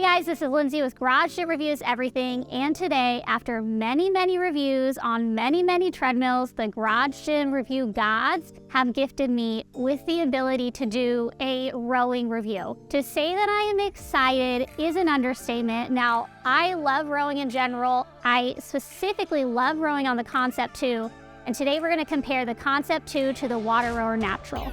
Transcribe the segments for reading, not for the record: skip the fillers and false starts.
guys, this is Lindsay with Garage Gym Reviews Everything, and today, after many reviews on many treadmills, the Garage Gym Review gods have gifted me with the ability to do a rowing review. To say that I am excited is an understatement. Now, I love rowing in general. I specifically love rowing on the Concept 2, and today we're going to compare the Concept 2 to the WaterRower Natural.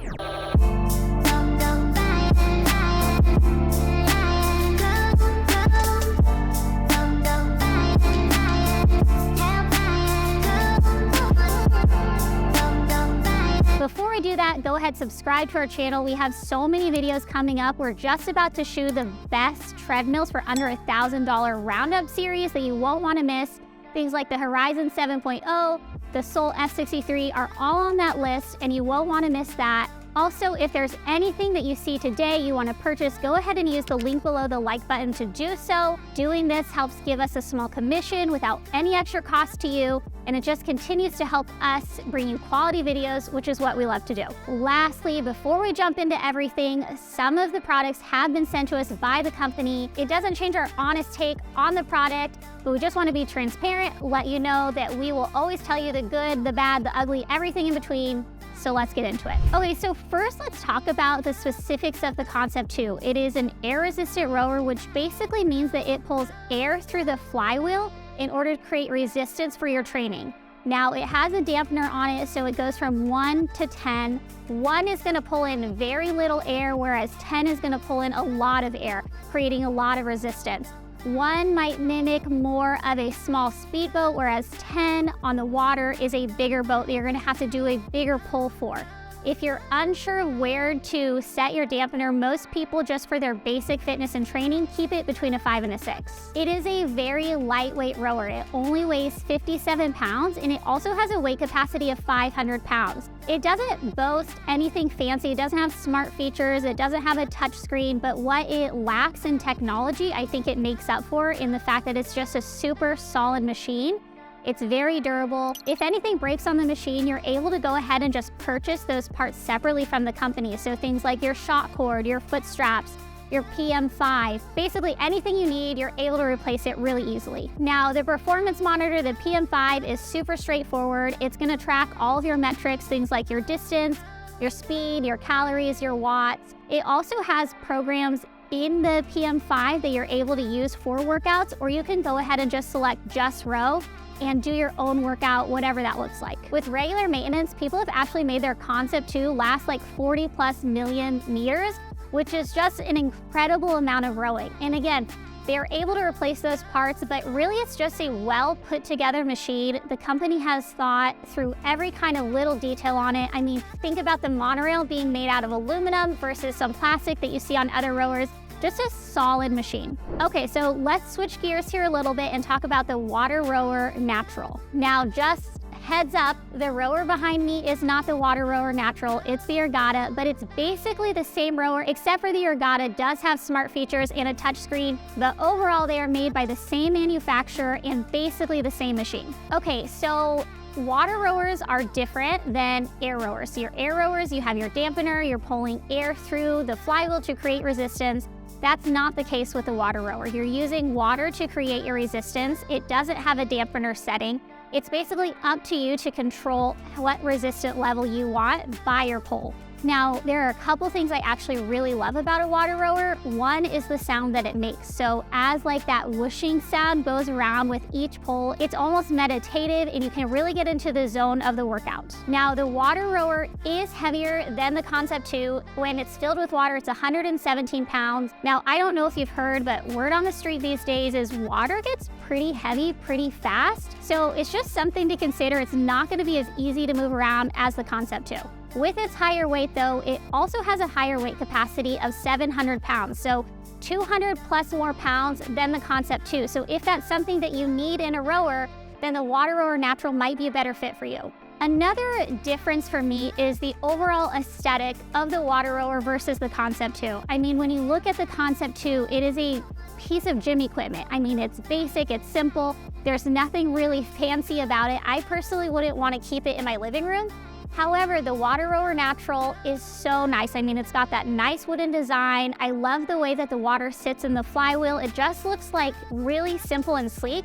Before I do that, go ahead, subscribe to our channel. We have so many videos coming up. We're just about to shoot the best treadmills for under $1,000 roundup series that you won't want to miss. Things like the Horizon 7.0, the Soul F63 are all on that list, and you won't want to miss that. Also, if there's anything that you see today you want to purchase, go ahead and use the link below the like button to do so. Doing this helps give us a small commission without any extra cost to you, and it just continues to help us bring you quality videos, which is what we love to do. Lastly, before we jump into everything, some of the products have been sent to us by the company. It doesn't change our honest take on the product, but we just want to be transparent, let you know that we will always tell you the good, the bad, the ugly, everything in between. So let's get into it. Okay, so first let's talk about the specifics of the Concept 2. It is an air-resistant rower, which basically means that it pulls air through the flywheel in order to create resistance for your training. Now, it has a dampener on it, so it goes from 1 to 10. 1 is gonna pull in very little air, whereas 10 is gonna pull in a lot of air, creating a lot of resistance. 1 might mimic more of a small speedboat, whereas 10 on the water is a bigger boat that you're gonna have to do a bigger pull for. If you're unsure where to set your dampener, most people, just for their basic fitness and training, keep it between a 5 and a 6. It is a very lightweight rower. It only weighs 57 pounds, and it also has a weight capacity of 500 pounds. It doesn't boast anything fancy. It doesn't have smart features. It doesn't have a touch screen, but what it lacks in technology, I think it makes up for in the fact that it's just a super solid machine. It's very durable. If anything breaks on the machine, you're able to go ahead and just purchase those parts separately from the company. So things like your shock cord, your foot straps, your PM5, basically anything you need, you're able to replace it really easily. Now, the performance monitor, the PM5, is super straightforward. It's gonna track all of your metrics, things like your distance, your speed, your calories, your watts. It also has programs in the PM5 that you're able to use for workouts, or you can go ahead and just select just row and do your own workout, whatever that looks like. With regular maintenance, people have actually made their Concept 2 last like 40+ million meters, which is just an incredible amount of rowing. And again, they're able to replace those parts, but really it's just a well put together machine. The company has thought through every kind of little detail on it. I mean, think about the monorail being made out of aluminum versus some plastic that you see on other rowers. Just a solid machine. Okay, so let's switch gears here a little bit and talk about the WaterRower Natural. Now, just heads up, the rower behind me is not the WaterRower Natural, it's the Ergata, but it's basically the same rower, except for the Ergata does have smart features and a touchscreen, but overall they are made by the same manufacturer and basically the same machine. Okay, so water rowers are different than air rowers. So your air rowers, you have your dampener, you're pulling air through the flywheel to create resistance. That's not the case with the water rower. You're using water to create your resistance. It doesn't have a dampener setting. It's basically up to you to control what resistant level you want by your pull. Now, there are a couple things I actually really love about a water rower. One is the sound that it makes. So as like that whooshing sound goes around with each pull, it's almost meditative and you can really get into the zone of the workout. Now, the water rower is heavier than the Concept 2. When it's filled with water, it's 117 pounds. Now, I don't know if you've heard, but word on the street these days is water gets pretty heavy pretty fast. So it's just something to consider. It's not gonna be as easy to move around as the Concept 2. With its higher weight though, it also has a higher weight capacity of 700 pounds. So 200 plus more pounds than the Concept 2. So if that's something that you need in a rower, then the WaterRower Natural might be a better fit for you. Another difference for me is the overall aesthetic of the WaterRower versus the Concept 2. I mean, when you look at the Concept 2, it is a piece of gym equipment. I mean, it's basic, it's simple, there's nothing really fancy about it. I personally wouldn't want to keep it in my living room. However, the WaterRower Natural is so nice. I mean, it's got that nice wooden design. I love the way that the water sits in the flywheel. It just looks like really simple and sleek.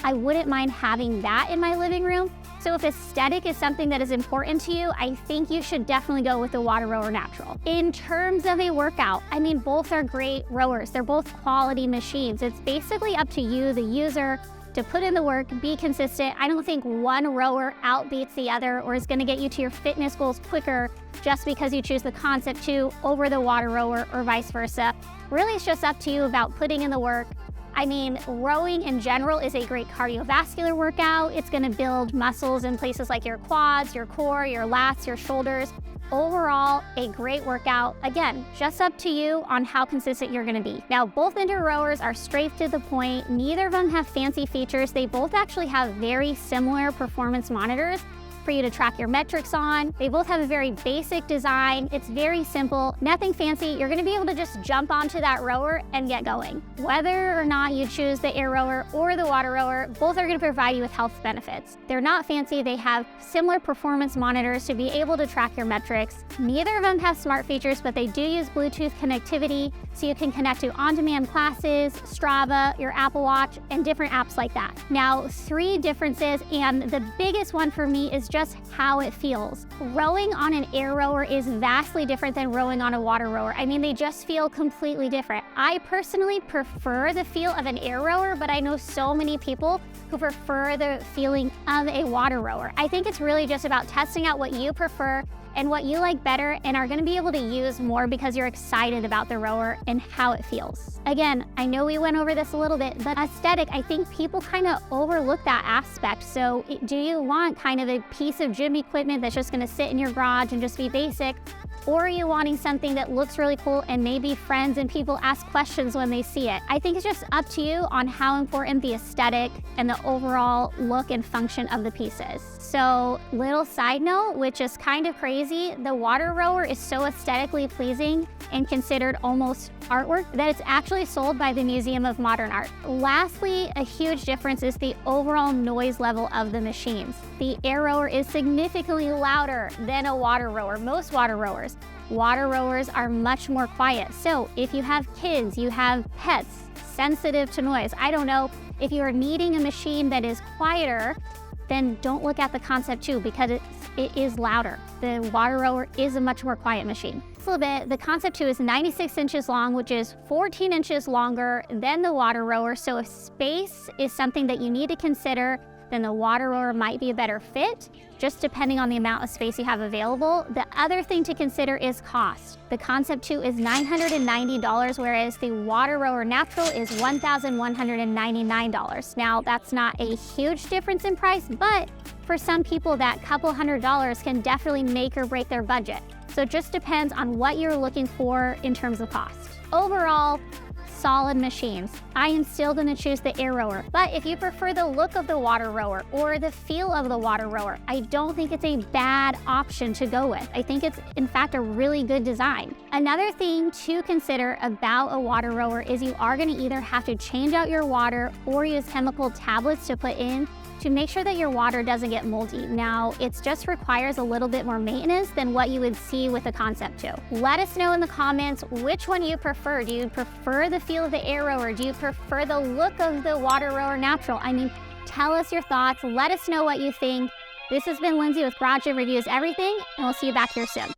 I wouldn't mind having that in my living room. So if aesthetic is something that is important to you, I think you should definitely go with the WaterRower Natural. In terms of a workout, I mean, both are great rowers. They're both quality machines. It's basically up to you, the user, to put in the work, be consistent. I don't think one rower outbeats the other or is gonna get you to your fitness goals quicker just because you choose the Concept 2 over the WaterRower or vice versa. Really, it's just up to you about putting in the work. I mean, rowing in general is a great cardiovascular workout. It's gonna build muscles in places like your quads, your core, your lats, your shoulders. Overall, a great workout. Again, just up to you on how consistent you're gonna be. Now, both indoor rowers are straight to the point. Neither of them have fancy features. They both actually have very similar performance monitors for you to track your metrics on. They both have a very basic design. It's very simple, nothing fancy. You're gonna be able to just jump onto that rower and get going. Whether or not you choose the air rower or the water rower, both are gonna provide you with health benefits. They're not fancy. They have similar performance monitors to be able to track your metrics. Neither of them have smart features, but they do use Bluetooth connectivity, so you can connect to on-demand classes, Strava, your Apple Watch, and different apps like that. Now, 3 differences, and the biggest one for me is just how it feels. Rowing on an air rower is vastly different than rowing on a water rower. I mean, they just feel completely different. I personally prefer the feel of an air rower, but I know so many people who prefer the feeling of a water rower. I think it's really just about testing out what you prefer and what you like better and are gonna be able to use more because you're excited about the rower and how it feels. Again, I know we went over this a little bit, but aesthetic, I think people kind of overlook that aspect. So do you want kind of a piece of gym equipment that's just gonna sit in your garage and just be basic? Or are you wanting something that looks really cool and maybe friends and people ask questions when they see it? I think it's just up to you on how important the aesthetic and the overall look and function of the piece is. So, little side note, which is kind of crazy, the water rower is so aesthetically pleasing and considered almost artwork that it's actually sold by the Museum of Modern Art. Lastly, a huge difference is the overall noise level of the machines. The air rower is significantly louder than a water rower, most water rowers. Water rowers are much more quiet. So if you have kids, you have pets, sensitive to noise, I don't know, if you are needing a machine that is quieter, then don't look at the Concept 2 because it is louder. The water rower is a much more quiet machine. A little bit, the Concept 2 is 96 inches long, which is 14 inches longer than the water rower. So if space is something that you need to consider, then the water rower might be a better fit, just depending on the amount of space you have available. The other thing to consider is cost. The Concept 2 is $990, whereas the WaterRower Natural is $1,199. Now, that's not a huge difference in price, but for some people, that couple $100 can definitely make or break their budget. So it just depends on what you're looking for in terms of cost. Overall, solid machines. I am still going to choose the air rower, but if you prefer the look of the water rower or the feel of the water rower, I don't think it's a bad option to go with. I think it's in fact a really good design. Another thing to consider about a water rower is you are going to either have to change out your water or use chemical tablets to put in to make sure that your water doesn't get moldy. Now, it just requires a little bit more maintenance than what you would see with a Concept 2. Let us know in the comments which one you prefer. Do you prefer the feel of the air rower? Do you prefer the look of the WaterRower Natural? I mean, tell us your thoughts. Let us know what you think. This has been Lindsay with Garage Gym Reviews Everything, and we'll see you back here soon.